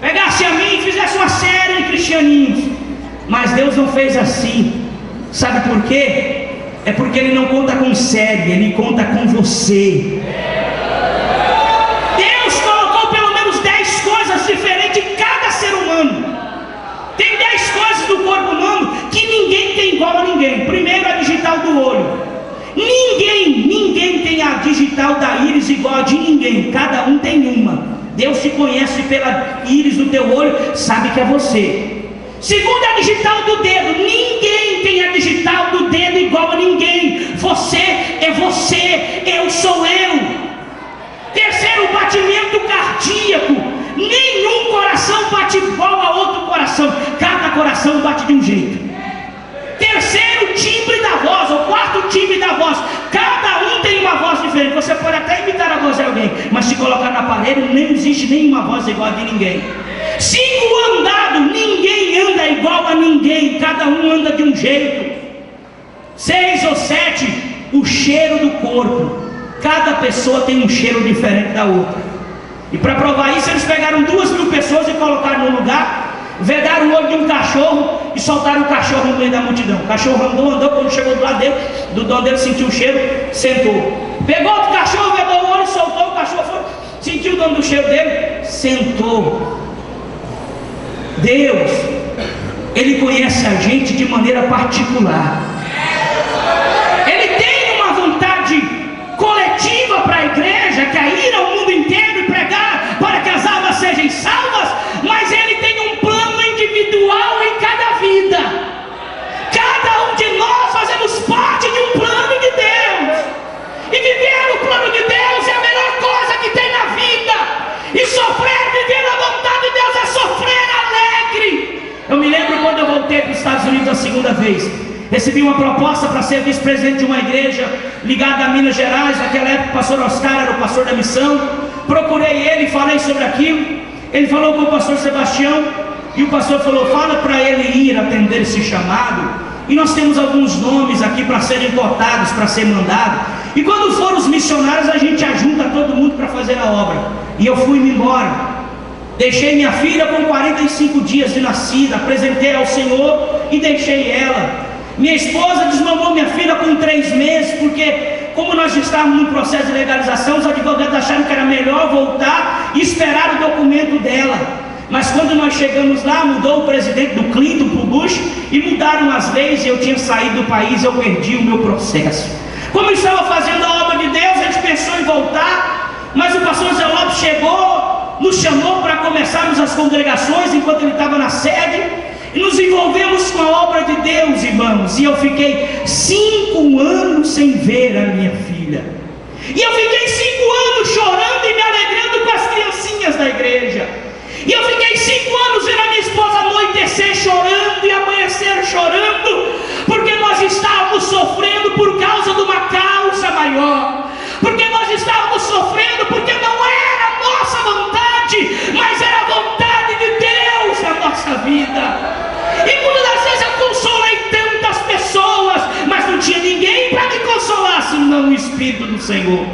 Speaker 1: Pegasse a mim e fizesse uma série de cristianinhos. Mas Deus não fez assim. Sabe por quê? É porque Ele não conta com série, Ele conta com você. Deus colocou pelo menos 10 coisas diferentes em cada ser humano. Tem 10 coisas do corpo humano que ninguém tem igual a ninguém. Primeiro, a digital do olho. Ninguém tem a digital da íris igual a de ninguém. Cada um tem uma. Deus te conhece pela íris do teu olho, sabe que é você. Segundo, a digital do dedo. Ninguém tem a digital do dedo igual a ninguém. Você é você, eu sou eu. Terceiro, o batimento cardíaco. Nenhum coração bate igual a outro coração. Cada coração bate de um jeito. Terceiro, timbre da voz. O quarto, timbre da voz. Cada um tem uma voz diferente. Você pode até imitar a voz de alguém, mas se colocar no aparelho, não existe nenhuma voz igual a de ninguém. 5, andado. Ninguém anda igual a ninguém. Cada um anda de um jeito. 6 ou 7, o cheiro do corpo. Cada pessoa tem um cheiro diferente da outra. E para provar isso, eles pegaram 2.000 pessoas e colocaram no lugar, vedaram o olho de um cachorro e soltaram o cachorro no meio da multidão. O cachorro andou, quando chegou do lado dele, do dono dele, sentiu o cheiro, sentou. Pegou outro cachorro, vedou o olho, soltou o cachorro, foi, sentiu o dono do cheiro dele, sentou. Deus, Ele conhece a gente de maneira particular. Ele tem uma vontade coletiva para a igreja, que é ir ao mundo inteiro e pregar para que as almas sejam salvas, mas Ele tem um plano individual em cada vida. Cada um de nós fazemos parte de um plano de Deus, e viver o plano de Deus é a melhor coisa que tem na vida. E sofrer, viver a vontade de Deus é sofrer alegre. Eu me lembro quando eu voltei para os Estados Unidos a segunda vez, recebi uma proposta para ser vice-presidente de uma igreja ligada a Minas Gerais. Naquela época o pastor Oscar era o pastor da missão. Procurei ele, falei sobre aquilo. Ele falou com o pastor Sebastião, e o pastor falou: fala para ele ir atender esse chamado. E nós temos alguns nomes aqui para serem cotados, para ser mandado. E quando for os missionários, a gente ajunta todo mundo para fazer a obra. E eu fui-me embora. Deixei minha filha com 45 dias de nascida, apresentei ao Senhor e deixei ela. Minha esposa desmamou minha filha com 3 meses, porque como nós estávamos no processo de legalização, os advogados acharam que era melhor voltar e esperar o documento dela. Mas quando nós chegamos lá, mudou o presidente do Clinton para o Bush, e mudaram as leis, e eu tinha saído do país, eu perdi o meu processo. Como eu estava fazendo a obra de Deus, a gente pensou em voltar, mas o pastor Zé Lopes chegou, nos chamou para começarmos as congregações enquanto ele estava na sede, E nos envolvemos com a obra de Deus, irmãos. E eu fiquei 5 anos sem ver a minha filha. E eu fiquei 5 anos chorando e me alegrando com as criancinhas da igreja. E eu fiquei 5 anos vendo a minha esposa anoitecer chorando e amanhecer chorando, porque nós estávamos sofrendo por causa de uma causa maior. Porque nós estávamos sofrendo porque não era a nossa vontade, mas era a vontade de Deus na nossa vida. E muitas das vezes eu consolei tantas pessoas, mas não tinha ninguém para me consolar, senão o Espírito do Senhor.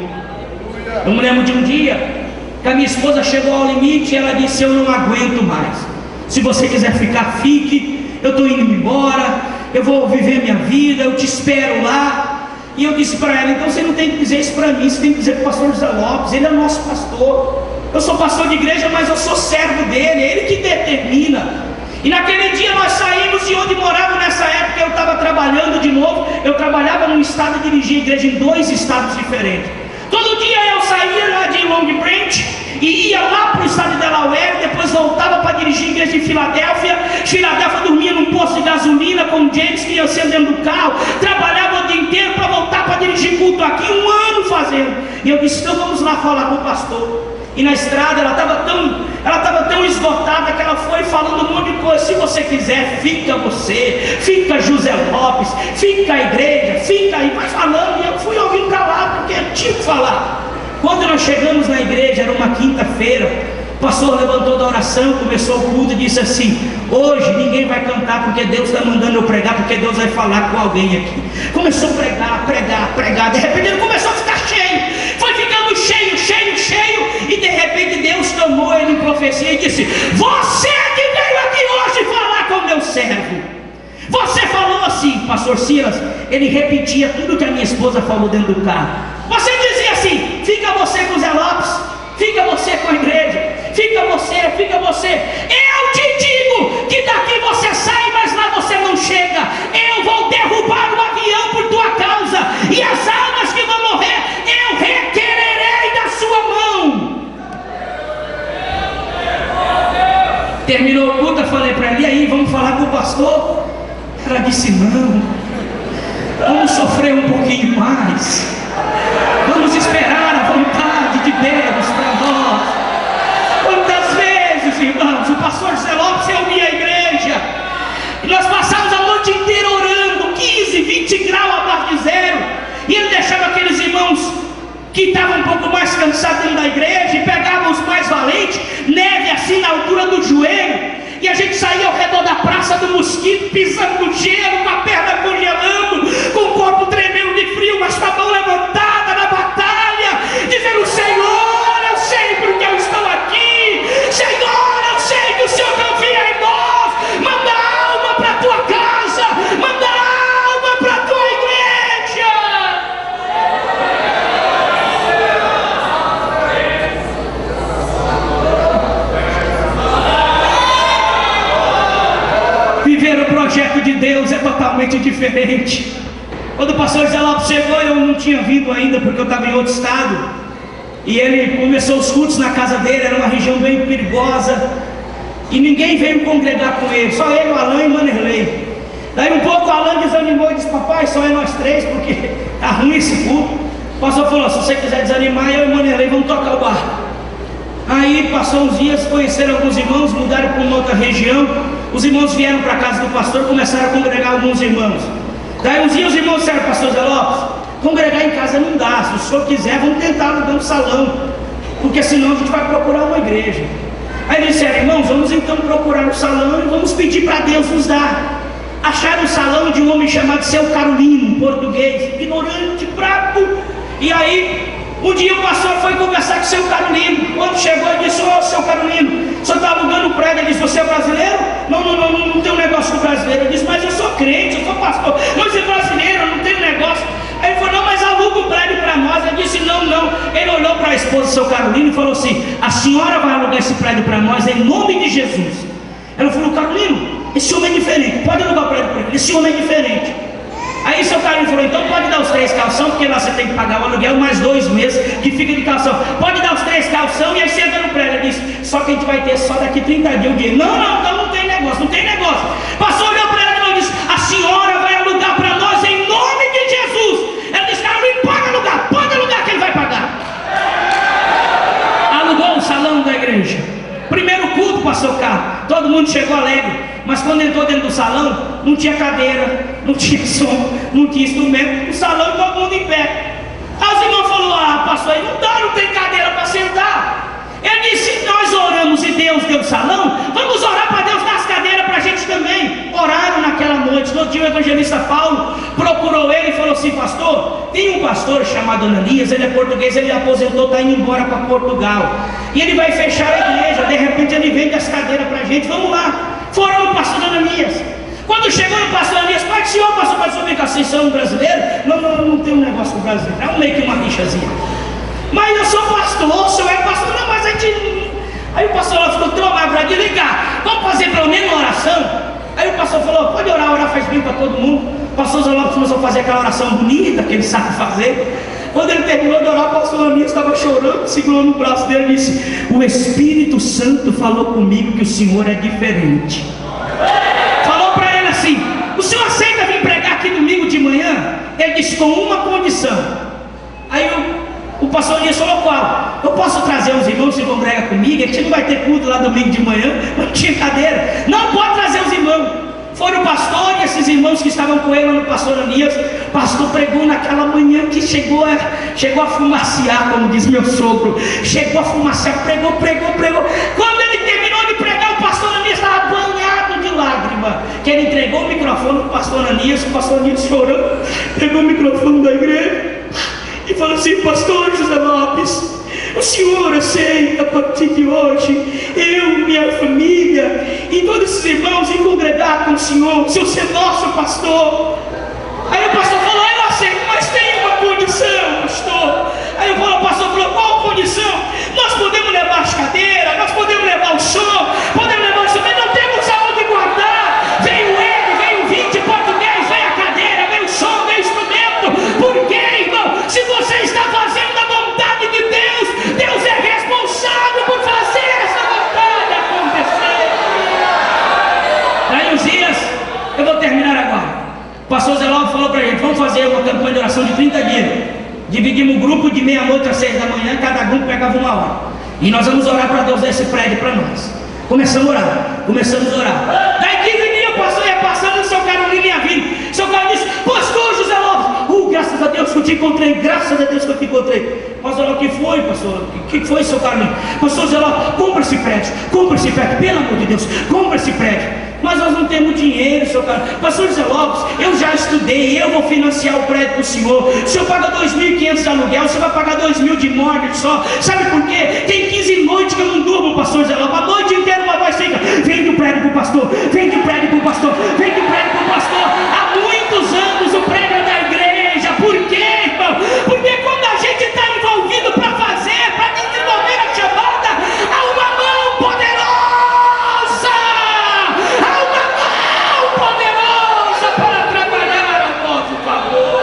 Speaker 1: Eu me lembro de um dia que a minha esposa chegou ao limite e ela disse: eu não aguento mais. Se você quiser ficar, fique. Eu estou indo embora, eu vou viver minha vida, eu te espero lá. E eu disse para ela: então você não tem que dizer isso para mim, você tem que dizer para o pastor José Lopes, ele é nosso pastor. Eu sou pastor de igreja, mas eu sou servo dele, é ele que determina. E naquele dia nós saímos de onde morava nessa época. Eu estava trabalhando de novo. Eu trabalhava num estado e dirigia igreja em 2 estados diferentes. Todo dia eu saía lá de Long Branch e ia lá para o estado de Delaware. Depois voltava para dirigir igreja em Filadélfia. Filadélfia, dormia num posto de gasolina com o James, que ia ser dentro do carro. Trabalhava o dia inteiro para voltar para dirigir culto aqui, 1 ano fazendo. E eu disse: então vamos lá falar com o pastor. E na estrada ela estava tão esgotada que ela foi falando um monte de coisa. Se você quiser, fica você, fica José Lopes, fica a igreja, fica aí. Vai falando, e eu fui ouvindo calado, porque eu tinha que falar. Quando nós chegamos na igreja, era uma quinta-feira, o pastor levantou da oração, começou o culto e disse assim: hoje ninguém vai cantar porque Deus está mandando eu pregar, porque Deus vai falar com alguém aqui. Começou a pregar, de repente ele começou a ficar cheio, foi ficando cheio, e de repente Deus tomou ele em profecia e disse: você que veio aqui hoje falar com meu servo. Você falou assim, pastor Silas, ele repetia tudo que a minha esposa falou dentro do carro. Você dizia assim: fica você com o Zé Lopes, fica você com a igreja, fica você. Eu te digo que daqui você sai, mas lá você não chega. Eu vou derrubar o avião por tua causa, e as almas que vão morrer eu requererei da sua mão. Terminou o culto, eu falei para ela: e aí, vamos falar com o pastor? Ela disse: não, vamos sofrer um pouquinho mais, vamos esperar a vontade de Deus para nós. Quantas vezes, irmãos, o pastor José Lopes reunia a igreja e nós passávamos a noite inteira orando, 15, 20 graus abaixo de zero, e ele deixava aqueles irmãos que estavam um pouco mais cansados dentro da igreja e pegavam os mais valentes, neve assim na altura do joelho, e a gente saía ao redor da Praça do Mosquito, pisando no gelo, com a perna congelando, com o corpo tremendo de frio, mas com a mão levantada na batalha, dizendo: Senhor, eu sei porque eu estou aqui, Senhor, eu sei que o Senhor confia em nós. Manda alma para a tua casa, manda alma para a tua igreja. Viver o projeto de Deus é totalmente diferente. Quando o pastor José Lopes chegou, eu não tinha vindo ainda porque eu estava em outro estado, e ele começou os cultos na casa dele. Era uma região bem perigosa e ninguém veio congregar com ele, só ele, o Alain e o Manerley. Daí um pouco o Alain desanimou e disse: papai, só é nós 3 porque tá ruim esse culto. O pastor falou: se você quiser desanimar, eu e o Manerley vamos tocar o barco. Aí passou uns dias, conheceram alguns irmãos, mudaram para uma outra região. Os irmãos vieram para a casa do pastor, começaram a congregar alguns irmãos. Daí uns dias os irmãos disseram: pastor Zé Lopes, congregar em casa não dá, se o senhor quiser vamos tentar alugar um salão, porque senão a gente vai procurar uma igreja. Aí eles disseram: irmãos, vamos então procurar um salão e vamos pedir para Deus nos dar. Acharam um salão de um homem chamado Seu Carolino, um português, ignorante, brabo. E aí um dia o pastor foi conversar com o Seu Carolino. Quando chegou, ele disse: ô Seu Carolino, o senhor está alugando prédio? Ele disse: você é brasileiro? Não tem um negócio do brasileiro. Ele disse: mas eu sou crente, eu sou pastor. Mas você é brasileiro, não tem um negócio. Aí ele falou: não, mas aluga o prédio para nós. Ele disse: não. Ele olhou para a esposa do Seu Carolino e falou assim: a senhora vai alugar esse prédio para nós em nome de Jesus. Ela falou: Carolino, esse homem é diferente, pode alugar o prédio para ele, esse homem é diferente. Aí Seu Carolino falou: então pode dar os 3 calção, porque lá você tem que pagar o aluguel mais 2 meses que fica de calção. Pode dar os 3 calção e aí você entra no prédio. Ele disse: só que a gente vai ter só daqui 30 dias o dinheiro. Não, então não tem negócio, nós. O pastor olhou para ela e disse: a senhora vai alugar para nós em nome de Jesus. Ela disse: cara, não pode alugar que ele vai pagar. Alugou o salão da igreja. Primeiro culto, pastor Carlos, todo mundo chegou alegre, mas quando entrou dentro do salão, não tinha cadeira, não tinha som, não tinha instrumento, o salão e todo mundo em pé. Aí os irmãos falaram: ah, pastor, aí não tem cadeira para sentar. Ele disse: nós oramos e Deus deu o salão, vamos orar para Deus dar as cadeiras para a gente também. Oraram naquela noite. No dia o evangelista Paulo procurou ele e falou assim: pastor, tem um pastor chamado Ananias, ele é português, ele aposentou, está indo embora para Portugal, e ele vai fechar a igreja, de repente ele vende as cadeiras para a gente, vamos lá. Foram no pastor Ananias. Quando chegou no pastor Ananias: pai do senhor, pastor, mas que vocês são brasileiros? Não tem um negócio com brasileiro, é meio que uma rixazinha. Mas eu sou pastor, o senhor é pastor, não, mas a gente... Aí o pastor lá ficou tão amargo de ligar, vamos fazer pelo menos uma oração. Aí o pastor falou: pode orar faz bem para todo mundo. O pastor Zé Lopes começou a fazer aquela oração bonita que ele sabe fazer. Quando ele terminou de orar, o pastor Ananias estava chorando, segurou no braço dele e disse: o Espírito Santo falou comigo que o senhor é diferente. Falou para ele assim: o senhor aceita vir pregar aqui domingo de manhã? Ele disse: com uma condição. Aí o pastor Ananias falou: qual? Eu posso trazer os irmãos que congregam comigo? É que não vai ter culto lá domingo de manhã, não tinha cadeira. Não pode trazer os irmãos. Foram o pastor e esses irmãos que estavam com ele lá no pastor Ananias. O pastor pregou naquela manhã que chegou a fumaciar, como diz meu sogro. Chegou a fumaciar, pregou. Quando ele terminou de pregar, o pastor Ananias estava banhado de lágrima. Que ele entregou o microfone para o pastor Ananias chorando, pegou o microfone da igreja e falou assim: pastor José Lopes, o senhor aceita a partir de hoje eu, minha família e todos esses irmãos em congregar com o senhor ser nosso pastor? Aí o pastor falou: eu aceito, mas tem uma condição, pastor. Aí o pastor falou: qual condição? Nós podemos levar as cadeiras, nós podemos levar o som, podemos levar o instrumento, não temos aonde guardar. Veio ele, veio 20 português, veio a cadeira, veio o som, veio o instrumento. Por quê, irmão? Se você está fazendo a vontade de Deus, Deus é responsável por fazer essa vontade acontecer. Daí uns dias, eu vou terminar agora. O pastor Zé Lopes falou para a gente: vamos fazer uma campanha de oração de 30 dias. Dividimos o grupo de meia-noite às 6 da manhã, cada grupo pegava uma hora. E nós vamos orar para Deus dar esse prédio para nós. Começamos a orar. Daí 15 dias o pastor ia passando, o seu Carolina ia vindo. O seu Carolina disse: pastor José Lopes, graças a Deus que eu te encontrei, graças a Deus que eu te encontrei. Pastor, o que foi, pastor? O que foi, seu Carolina? Pastor José Lopes, compra esse prédio, pelo amor de Deus, compra esse prédio. Mas nós não temos dinheiro, seu cara. Pastor José Lopes, eu já estudei, eu vou financiar o prédio para o senhor. O senhor paga 2.500 de aluguel, o senhor vai pagar 2.000 de mortgage só. Sabe por quê? Tem 15 noites que eu não durmo, pastor José Lopes. A noite inteira uma voz fica: vende o prédio para o pastor, vende o prédio para o pastor, vende o prédio para o pastor. Há muitos anos o prédio é da igreja. Por quê, irmão? Porque quando a gente está envolvido para fazer, para desenvolver a chamada, há uma mão poderosa para trabalhar a nosso favor.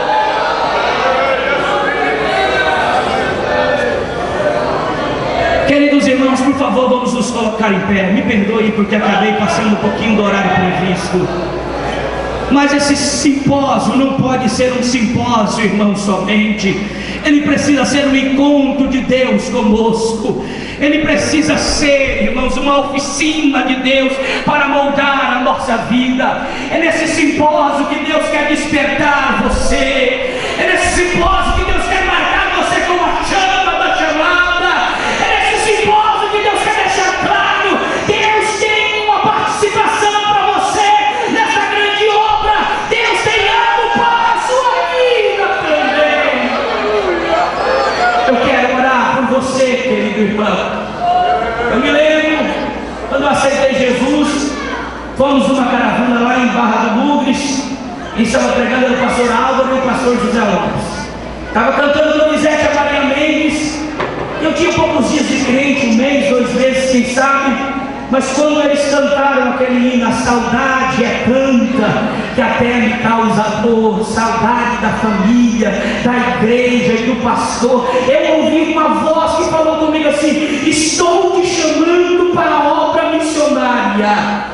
Speaker 1: Queridos irmãos, por favor, vamos nos colocar em pé. Me perdoe porque acabei passando um pouquinho do horário previsto. Mas esse simpósio não pode ser um simpósio, irmão, somente. Ele precisa ser um encontro de Deus conosco. Ele precisa ser, irmãos, uma oficina de Deus para moldar a nossa vida. É nesse simpósio que Deus quer despertar você. É nesse simpósio que Deus quer marcar você com a chama da chamada. É nesse simpósio que Deus quer deixar claro: Deus tem uma participação para você nessa grande obra. Deus tem algo para a sua vida também. Eu quero orar por você, querido irmão. Eu me lembro, quando eu aceitei Jesus, fomos numa caravana lá em Barra do Mugres, e estava pregando o pastor Álvaro e o pastor José Lopes. Estava cantando Donizete a Maria Mendes. Eu tinha poucos dias de crente, 1 mês, 2 meses, quem sabe. Mas quando eles cantaram aquele hino: a saudade é tanta que até me causa dor, saudade da família, da igreja e do pastor, eu ouvi uma voz que falou comigo assim: estou te chamando para a obra missionária.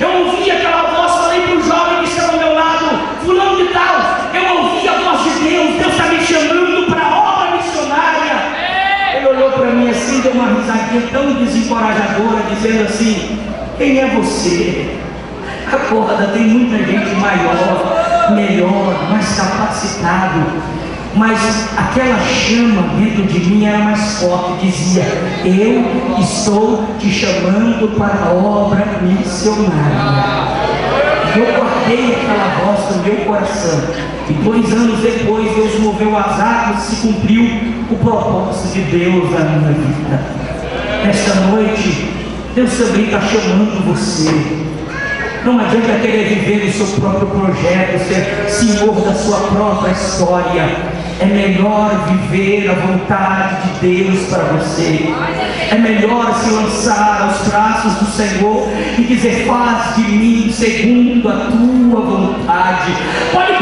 Speaker 1: Eu ouvi aquela voz, falei para o jovem que estava ao meu lado, fulano de tal, eu ouvi a voz de Deus, Deus está me chamando para a obra missionária. Ele olhou para mim assim, deu uma risadinha tão desencorajadora, dizendo assim: quem é você? Acorda, tem muita gente maior, melhor, mais capacitado. Mas aquela chama dentro de mim era mais forte, dizia: eu estou te chamando para a obra missionária. Eu guardei aquela voz no meu coração, e 2 anos depois Deus moveu as águas e se cumpriu o propósito de Deus na minha vida. Esta noite Deus também está chamando você. Não adianta querer viver o seu próprio projeto, ser senhor da sua própria história. É melhor viver a vontade de Deus para você. É melhor se lançar aos braços do Senhor e dizer: faz de mim segundo a tua vontade. Pode